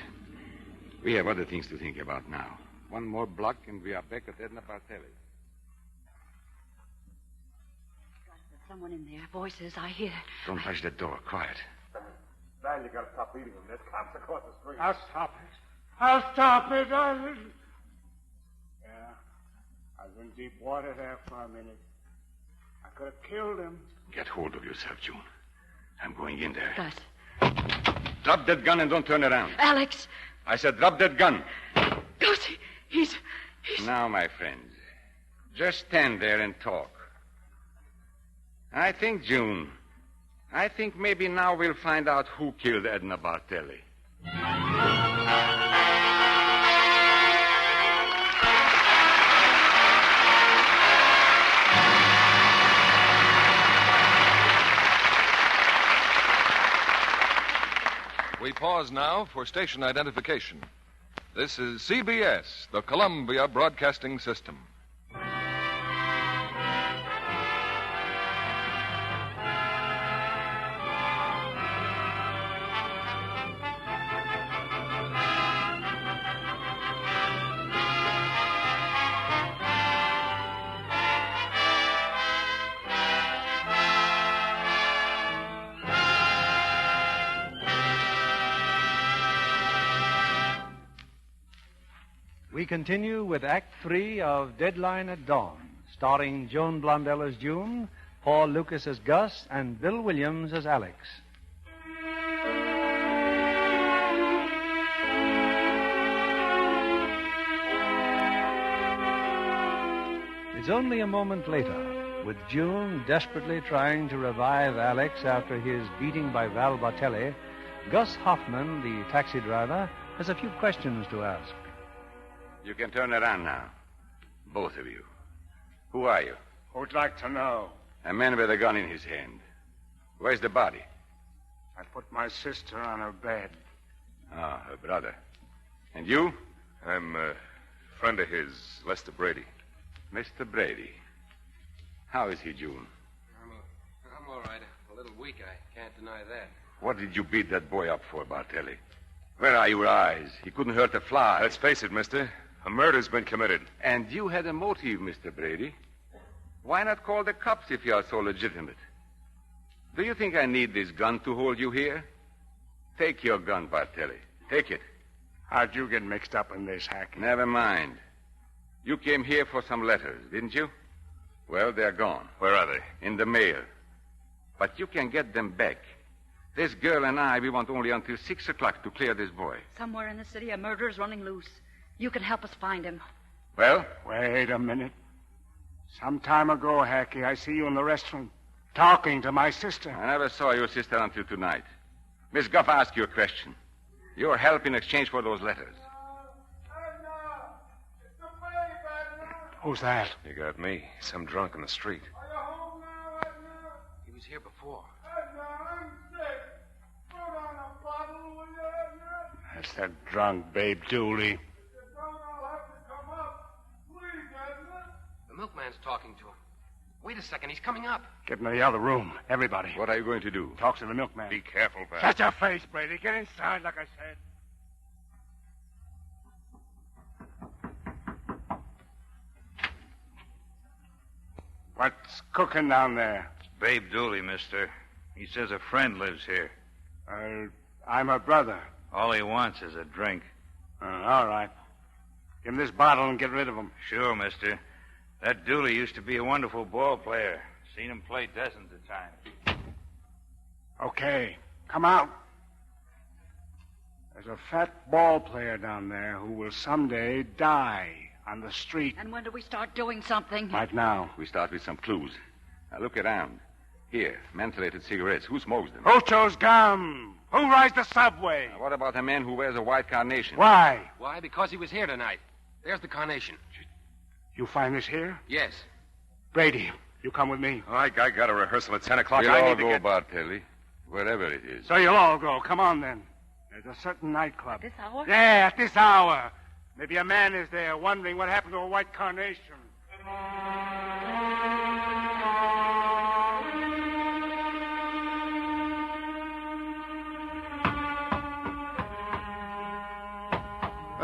We have other things to think about now. One more block, and we are back at Edna Bartell. There's someone in there. Voices, I hear. Don't touch that door. Quiet. Now you gotta stop beating him. There's cops across the street. I'll stop it. I'll stop it. Yeah. I was in deep water there for a minute. I could have killed him. Get hold of yourself, June. I'm going in there. Gus. Drop that gun and don't turn around. Alex. I said drop that gun. Gus, he's... Now, my friends, just stand there and talk. I think, June, maybe now we'll find out who killed Edna Bartell. We pause now for station identification. This is CBS, the Columbia Broadcasting System. We continue with Act 3 of Deadline at Dawn, starring Joan Blondell as June, Paul Lucas as Gus, and Bill Williams as Alex. It's only a moment later, with June desperately trying to revive Alex after his beating by Val Bartelli. Gus Hoffman, the taxi driver, has a few questions to ask. You can turn around now. Both of you. Who are you? Who'd like to know? A man with a gun in his hand. Where's the body? I put my sister on her bed. Ah, her brother. And you? I'm a friend of his, Lester Brady. Mr. Brady. How is he, June? I'm all right. A little weak, I can't deny that. What did you beat that boy up for, Bartelli? Where are your eyes? He couldn't hurt a fly. Let's face it, mister. A murder's been committed. And you had a motive, Mr. Brady. Why not call the cops if you are so legitimate? Do you think I need this gun to hold you here? Take your gun, Bartelli. Take it. How'd you get mixed up in this, Hackey? Never mind. You came here for some letters, didn't you? Well, they're gone. Where are they? In the mail. But you can get them back. This girl and I, we want only until 6 o'clock to clear this boy. Somewhere in the city, a murderer's running loose. You can help us find him. Well? Wait a minute. Some time ago, Hackey, I see you in the restaurant talking to my sister. I never saw your sister until tonight. Miss Guff asked you a question. Your help in exchange for those letters. Who's that? You got me. Some drunk in the street. He was here before. That's that drunk Babe Dooley. The milkman's talking to him. Wait a second, he's coming up. Get into the other room, everybody. What are you going to do? Talk to the milkman. Be careful, Val. Shut your face, Brady. Get inside, like I said. What's cooking down there? Babe Dooley, mister. He says a friend lives here. I'm her brother. All he wants is a drink. All right. Give him this bottle and get rid of him. Sure, mister. That Dooley used to be a wonderful ball player. Seen him play dozens of times. Okay. Come out. There's a fat ball player down there who will someday die on the street. And when do we start doing something? Right now. We start with some clues. Now, look around. Here, mentholated cigarettes. Who smokes them? Who chews gum? Who rides the subway? Now, what about a man who wears a white carnation? Why? Why? Because he was here tonight. There's the carnation. You find this here? Yes. Brady, you come with me. Oh, I got a rehearsal at 10 o'clock. We'll I all need to go, get... Bartelli. Wherever it is. So you'll all go. Come on, then. There's a certain nightclub. At this hour? Yeah, at this hour. Maybe a man is there wondering what happened to a white carnation.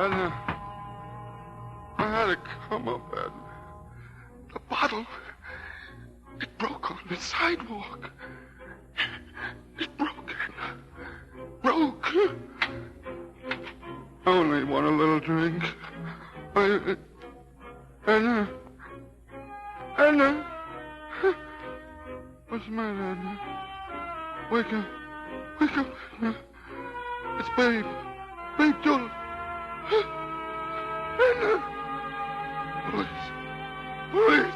Edna, I had to come up, Edna. The bottle, it broke on the sidewalk. It broke, Edna. Broke. I only want a little drink. Edna. Edna. What's the matter, Edna? Wake up. Wake up, Edna. It's Babe. Babe Doyle. Edna. Police. Police.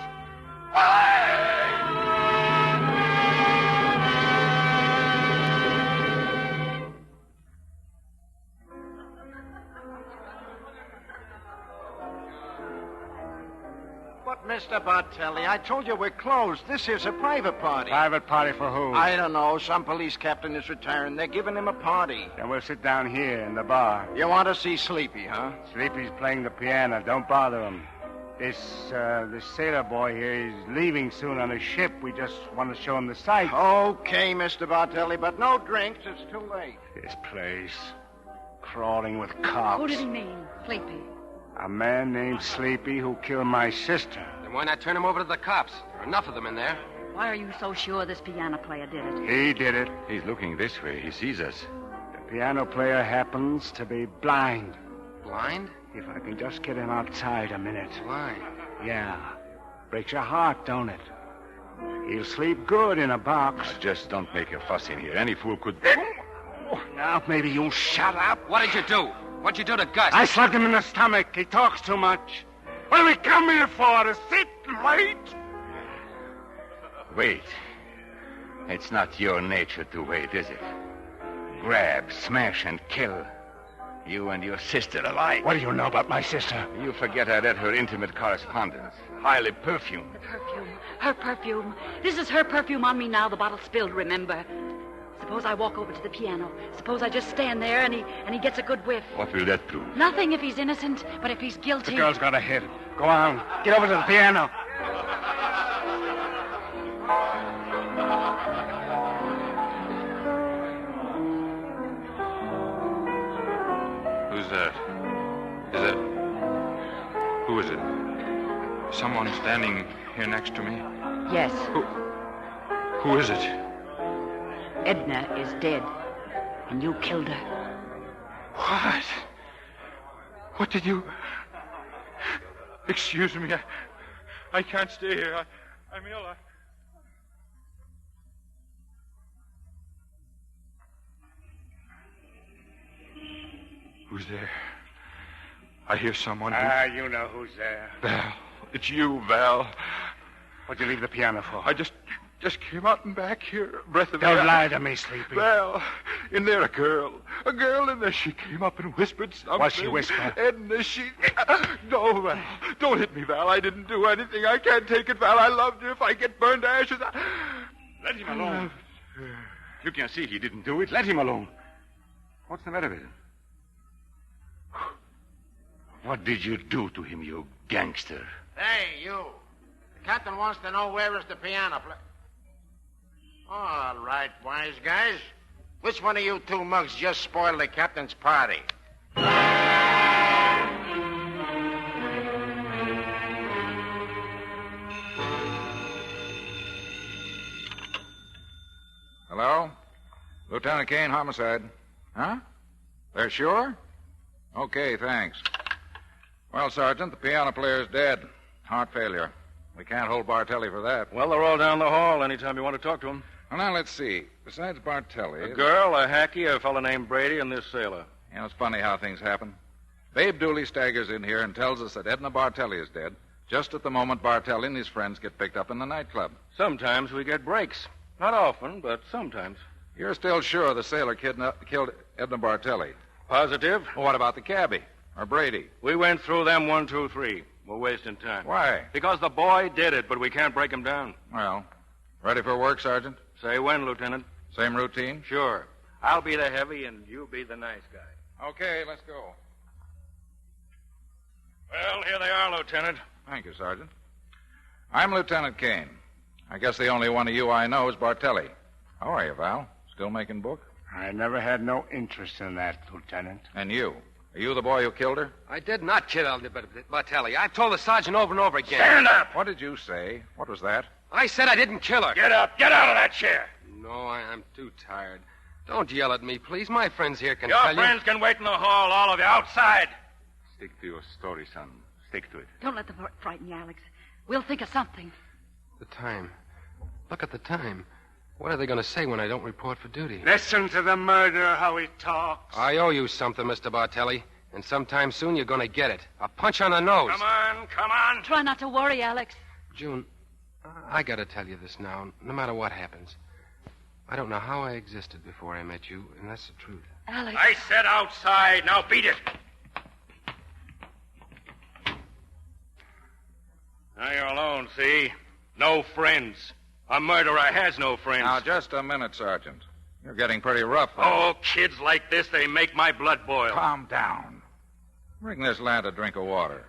But, Mr. Bartelli, I told you we're closed. This is a private party. Private party for who? I don't know. Some police captain is retiring. They're giving him a party. Then we'll sit down here in the bar. You want to see Sleepy, huh? Sleepy's playing the piano. Don't bother him. This sailor boy here is leaving soon on a ship. We just want to show him the sights. Okay, Mr. Bartelli, but no drinks. It's too late. This place. Crawling with cops. Who did he mean? Sleepy. A man named Sleepy who killed my sister. Then why not turn him over to the cops? There are enough of them in there. Why are you so sure this piano player did it? He did it. He's looking this way. He sees us. The piano player happens to be blind. Blind? If I can just get him outside a minute. Blind? Yeah. Breaks your heart, don't it? He'll sleep good in a box. Just don't make a fuss in here. Any fool could... Now, maybe you shut up. What did you do? What'd you do to Gus? I slugged him in the stomach. He talks too much. What do we come here for? To sit and wait? Wait. It's not your nature to wait, is it? Grab, smash, and kill. You and your sister alike. What do you know about my sister? You forget I read her intimate correspondence. Highly perfumed. The perfume. Her perfume. This is her perfume on me now. The bottle spilled, remember? Suppose I walk over to the piano. Suppose I just stand there and he gets a good whiff. What will that prove? Nothing if he's innocent, but if he's guilty... The girl's got a hit. Go on. Get over to the piano. Who's that? Who is it? Someone standing here next to me? Yes. Who is it? Edna is dead, and you killed her. What? What did you... Excuse me, I can't stay here. I'm ill. Who's there? I hear someone. You know who's there. Val. It's you, Val. What'd you leave the piano for? I just came out and back here. Breath of air. Don't lie to me, Sleepy. Val, in there a girl. A girl in there. She came up and whispered something. What's she whisper? Edna, she... No, Val. Don't hit me, Val. I didn't do anything. I can't take it, Val. I loved her. If I get burned to ashes, Let him alone. You can see he didn't do it. Let him alone. What's the matter with him? What did you do to him, you gangster? Hey, you. The captain wants to know where is the piano player. All right, wise guys. Which one of you two mugs just spoiled the captain's party? Hello? Lieutenant Kane, homicide. Huh? They're sure? Okay, thanks. Well, Sergeant, the piano player's dead. Heart failure. We can't hold Bartelli for that. Well, they're all down the hall anytime you want to talk to them. Well, now, let's see. Besides Bartelli... A girl, a hacky, a fellow named Brady, and this sailor. You know, it's funny how things happen. Babe Dooley staggers in here and tells us that Edna Bartelli is dead, just at the moment Bartelli and his friends get picked up in the nightclub. Sometimes we get breaks. Not often, but sometimes. You're still sure the sailor killed Edna Bartelli? Positive. Well, what about the cabbie? Or Brady? We went through them 1, 2, 3. We're wasting time. Why? Because the boy did it, but we can't break him down. Well, ready for work, Sergeant? Say when, Lieutenant. Same routine? Sure. I'll be the heavy and you be the nice guy. Okay, let's go. Well, here they are, Lieutenant. Thank you, Sergeant. I'm Lieutenant Kane. I guess the only one of you I know is Bartelli. How are you, Val? Still making book? I never had no interest in that, Lieutenant. And you? Are you the boy who killed her? I did not kill Edna Bartell. I've told the sergeant over and over again. Stand up! What did you say? What was that? I said I didn't kill her. Get up. Get out of that chair. No, I'm too tired. Don't yell at me, please. My friends here can Your tell friends can wait in the hall, all of you, outside. Stick to your story, son. Stick to it. Don't let them frighten you, Alex. We'll think of something. The time. Look at the time. What are they going to say when I don't report for duty? Listen to the murderer, how he talks. I owe you something, Mr. Bartelli. And sometime soon you're going to get it. A punch on the nose. Come on, come on. Try not to worry, Alex. June, I got to tell you this now, no matter what happens. I don't know how I existed before I met you, and that's the truth. Alex. I said outside. Now beat it. Now you're alone, see? No friends. A murderer has no friends. Now, just a minute, Sergeant. You're getting pretty rough. Oh, kids like this, they make my blood boil. Calm down. Bring this lad a drink of water.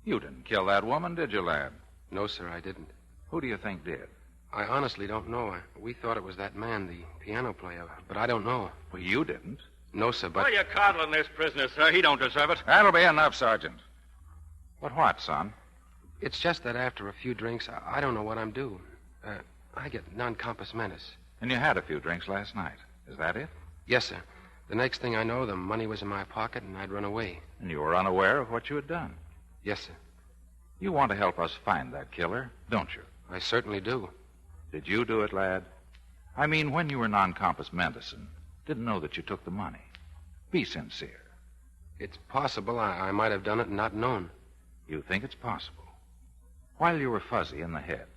You didn't kill that woman, did you, lad? No, sir, I didn't. Who do you think did? I honestly don't know. We thought it was that man, the piano player, but I don't know. Well, you didn't. No, sir, but... Why are you coddling this prisoner, sir? He don't deserve it. That'll be enough, Sergeant. But what, son? It's just that after a few drinks, I don't know what I'm due. I get non-compos mentis. And you had a few drinks last night. Is that it? Yes, sir. The next thing I know, the money was in my pocket and I'd run away. And you were unaware of what you had done? Yes, sir. You want to help us find that killer, don't you? I certainly do. Did you do it, lad? I mean, when you were non-compos mentis and didn't know that you took the money. Be sincere. It's possible I might have done it and not known. You think it's possible? While you were fuzzy in the head.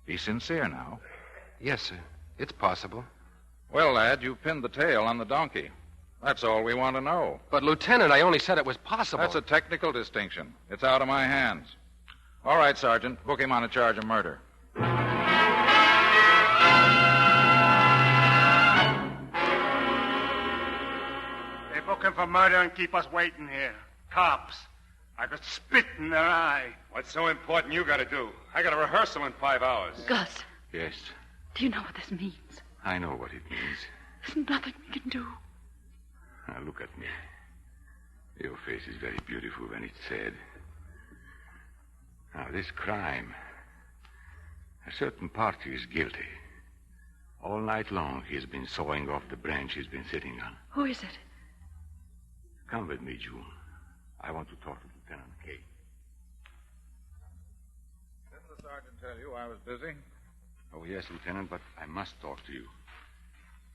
Be sincere now. Yes, sir. It's possible. Well, lad, you pinned the tail on the donkey. That's all we want to know. But, Lieutenant, I only said it was possible. That's a technical distinction. It's out of my hands. All right, Sergeant. Book him on a charge of murder. They book him for murder and keep us waiting here. Cops. I could spit in their eye. What's so important you got to do? I got a rehearsal in 5 hours. Gus. Yes, Do you know what this means? I know what it means. There's nothing we can do. Now, look at me. Your face is very beautiful when it's sad. Now, this crime. A certain party is guilty. All night long, he has been sawing off the branch he's been sitting on. Who is it? Come with me, June. I want to talk to Lieutenant Kay. Didn't the sergeant tell you I was busy? Oh, yes, Lieutenant, but I must talk to you.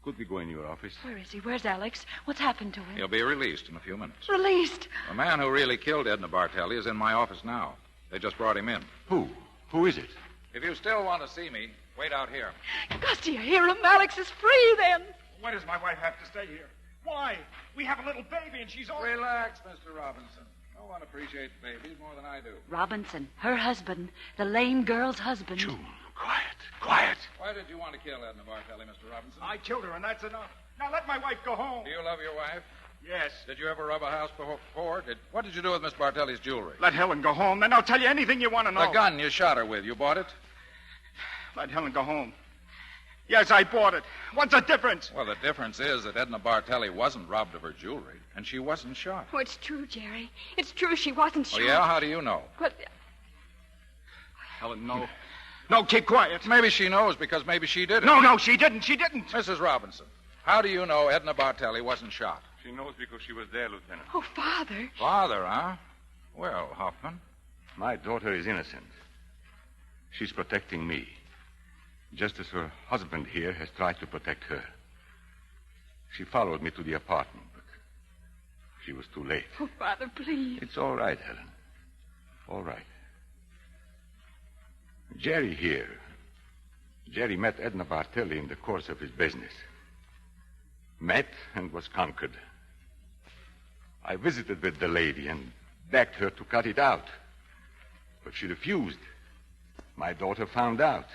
Could we go in your office? Where is he? Where's Alex? What's happened to him? He'll be released in a few minutes. Released? The man who really killed Edna Bartell is in my office now. They just brought him in. Who? Who is it? If you still want to see me, wait out here. Gus, do you hear him? Alex is free, then. Why does my wife have to stay here? Why? We have a little baby and she's all... Relax, Mr. Robinson. No one appreciates babies more than I do. Robinson, her husband, the lame girl's husband. June, quiet. Why did you want to kill Edna Bartell, Mr. Robinson? I killed her and that's enough. Now let my wife go home. Do you love your wife? Yes. Did you ever rob a house before? What did you do with Miss Bartelli's jewelry? Let Helen go home, then I'll tell you anything you want to know. The gun you shot her with, you bought it? Let Helen go home. Yes, I bought it. What's the difference? Well, the difference is that Edna Bartelli wasn't robbed of her jewelry, and she wasn't shot. Oh, it's true, Jerry. It's true. She wasn't shot. Oh, yeah? How do you know? But... Helen, no. No, keep quiet. Maybe she knows because maybe she did it. No, she didn't. She didn't. Mrs. Robinson, how do you know Edna Bartelli wasn't shot? She knows because she was there, Lieutenant. Oh, Father. Father, huh? Well, Hoffman. My daughter is innocent. She's protecting me. Just as her husband here has tried to protect her. She followed me to the apartment, but she was too late. Oh, Father, please. It's all right, Helen. All right. Jerry here. Jerry met Edna Bartelli in the course of his business. Met and was conquered. I visited with the lady and begged her to cut it out. But she refused. My daughter found out.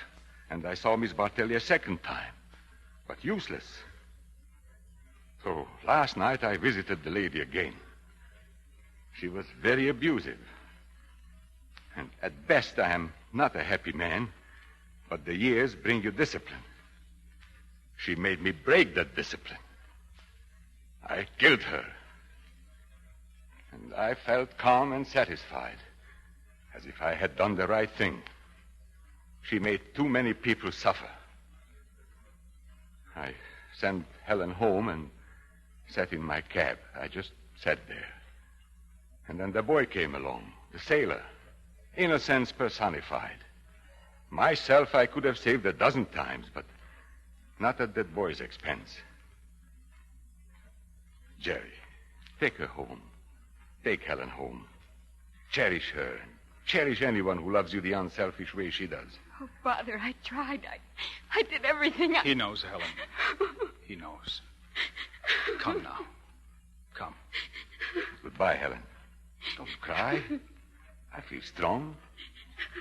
And I saw Miss Bartelli a second time. But useless. So last night I visited the lady again. She was very abusive. And at best I am not a happy man, but the years bring you discipline. She made me break that discipline. I killed her. And I felt calm and satisfied, as if I had done the right thing. She made too many people suffer. I sent Helen home and sat in my cab. I just sat there. And then the boy came along, the sailor, innocence personified. Myself I could have saved 12 times, but not at that boy's expense. Jerry, take her home. Take Helen home. Cherish her, and cherish anyone who loves you the unselfish way she does. Oh, Father, I tried. I did everything. He knows, Helen. He knows. Come now. Come. Goodbye, Helen. Don't cry. I feel strong.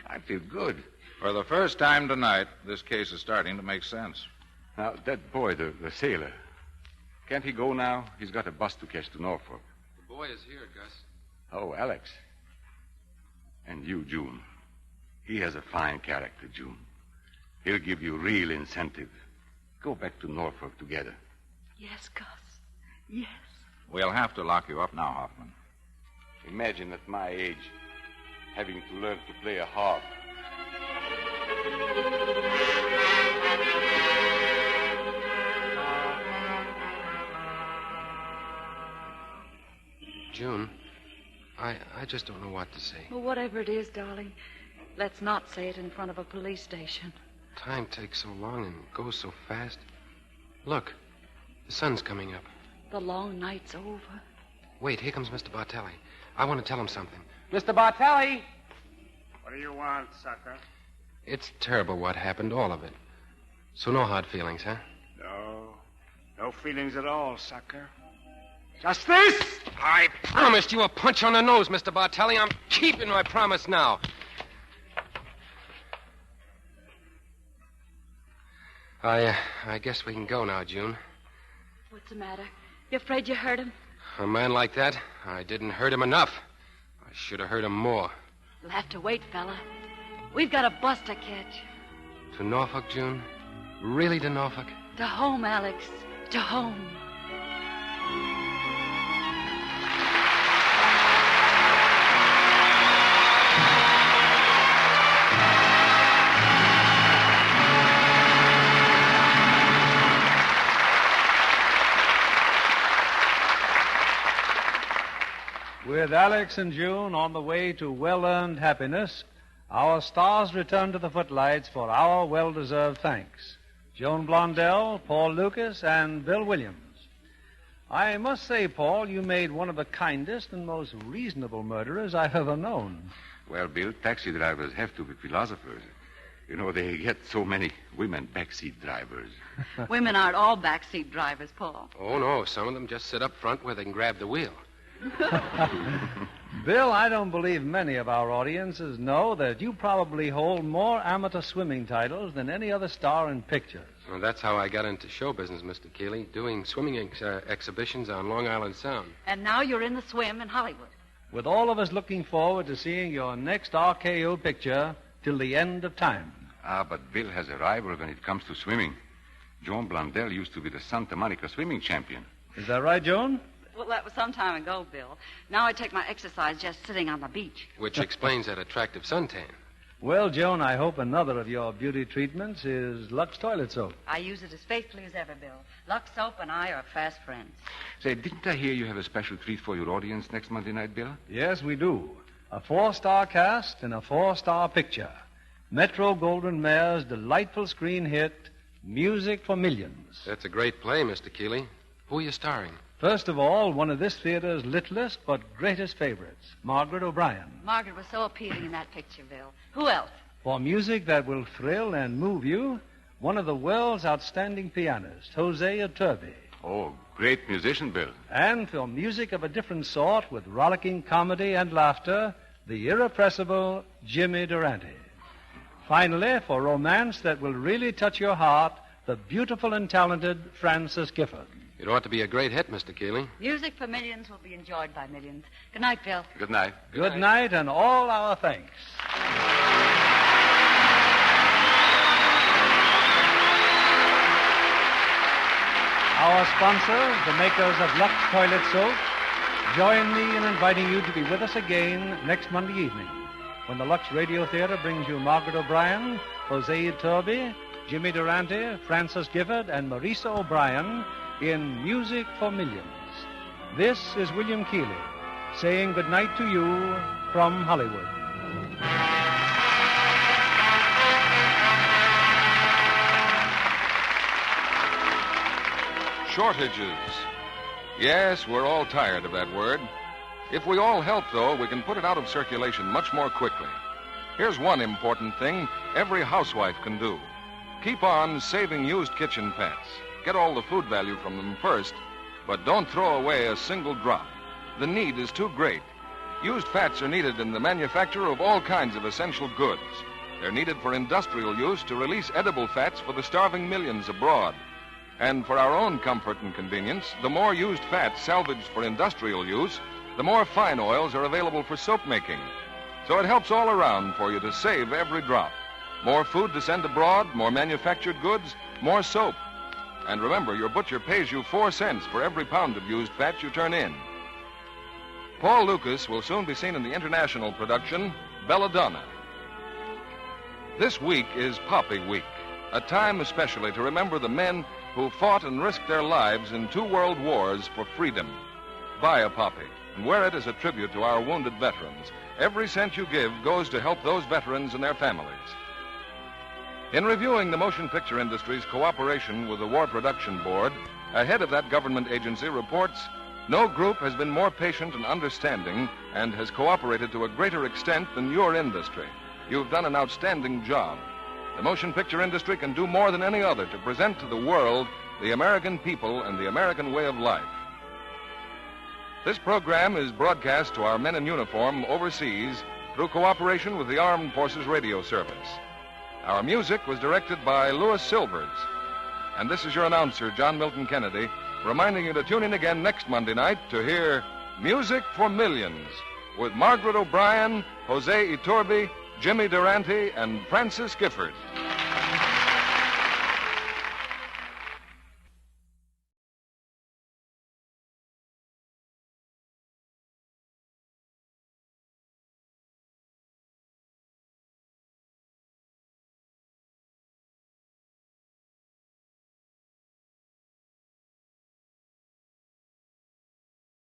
I feel good. For the first time tonight, this case is starting to make sense. Now, that boy, the sailor, can't he go now? He's got a bus to catch to Norfolk. The boy is here, Gus. Oh, Alex. And you, June. He has a fine character, June. He'll give you real incentive. Go back to Norfolk together. Yes, Gus. Yes. We'll have to lock you up now, Hoffman. Imagine at my age having to learn to play a harp. June, I just don't know what to say. Well, whatever it is, darling, let's not say it in front of a police station. Time takes so long and goes so fast. Look, the sun's coming up. The long night's over. Wait, here comes Mr. Bartelli. I want to tell him something. Mr. Bartelli! What do you want, sucker? It's terrible what happened, all of it. So no hard feelings, huh? No feelings at all, sucker. Just this! I promised you a punch on the nose, Mr. Bartelli. I'm keeping my promise now. I guess we can go now, June. What's the matter? You afraid you hurt him? A man like that, I didn't hurt him enough. I should have hurt him more. You'll have to wait, fella. We've got a bus to catch. To Norfolk, June? Really to Norfolk? To home, Alex. To home. With Alex and June on the way to well-earned happiness, our stars return to the footlights for our well-deserved thanks. Joan Blondell, Paul Lucas, and Bill Williams. I must say, Paul, you made one of the kindest and most reasonable murderers I've ever known. Well, Bill, taxi drivers have to be philosophers. You know, they get so many women backseat drivers. Women aren't all backseat drivers, Paul. Oh, no. Some of them just sit up front where they can grab the wheel. Bill, I don't believe many of our audiences know that you probably hold more amateur swimming titles than any other star in pictures. Well, that's how I got into show business, Mr. Keeley, doing swimming exhibitions on Long Island Sound. And now you're in the swim in Hollywood. With all of us looking forward to seeing your next RKO picture till the end of time. Ah, but Bill has a rival when it comes to swimming. Joan Blondell used to be the Santa Monica swimming champion. Is that right, Joan? Well, that was some time ago, Bill. Now I take my exercise just sitting on the beach. Which explains that attractive suntan. Well, Joan, I hope another of your beauty treatments is Lux toilet soap. I use it as faithfully as ever, Bill. Lux Soap and I are fast friends. Say, didn't I hear you have a special treat for your audience next Monday night, Bill? Yes, we do. A 4-star cast and a 4-star picture. Metro-Goldwyn-Mayer's delightful screen hit, Music for Millions. That's a great play, Mr. Keeley. Who are you starring? First of all, one of this theater's littlest but greatest favorites, Margaret O'Brien. Margaret was so appealing in that picture, Bill. Who else? For music that will thrill and move you, one of the world's outstanding pianists, Jose Iturbe. Oh, great musician, Bill. And for music of a different sort with rollicking comedy and laughter, the irrepressible Jimmy Durante. Finally, for romance that will really touch your heart, the beautiful and talented Frances Gifford. It ought to be a great hit, Mr. Keeley. Music for Millions will be enjoyed by millions. Good night, Bill. Good night. Good night, and all our thanks. Our sponsors, the makers of Lux Toilet Soap, Join me in inviting you to be with us again next Monday evening when the Lux Radio Theater brings you Margaret O'Brien, Jose Iturbi, Jimmy Durante, Francis Gifford, and Marisa O'Brien in Music for Millions. This is William Keighley saying goodnight to you from Hollywood. Shortages. Yes, we're all tired of that word. If we all help, though, we can put it out of circulation much more quickly. Here's one important thing every housewife can do. Keep on saving used kitchen fats. Get all the food value from them first, but don't throw away a single drop. The need is too great. Used fats are needed in the manufacture of all kinds of essential goods. They're needed for industrial use to release edible fats for the starving millions abroad. And for our own comfort and convenience, the more used fats salvaged for industrial use, the more fine oils are available for soap making. So it helps all around for you to save every drop. More food to send abroad, more manufactured goods, more soap. And remember, your butcher pays you 4 cents for every pound of used fat you turn in. Paul Lucas will soon be seen in the international production, Belladonna. This week is Poppy Week, a time especially to remember the men who fought and risked their lives in 2 world wars for freedom. Buy a poppy and wear it as a tribute to our wounded veterans. Every cent you give goes to help those veterans and their families. In reviewing the motion picture industry's cooperation with the War Production Board, a head of that government agency reports, no group has been more patient and understanding and has cooperated to a greater extent than your industry. You've done an outstanding job. The motion picture industry can do more than any other to present to the world the American people and the American way of life. This program is broadcast to our men in uniform overseas through cooperation with the Armed Forces Radio Service. Our music was directed by Louis Silvers. And this is your announcer, John Milton Kennedy, reminding you to tune in again next Monday night to hear Music for Millions with Margaret O'Brien, Jose Iturbi, Jimmy Durante, and Francis Gifford.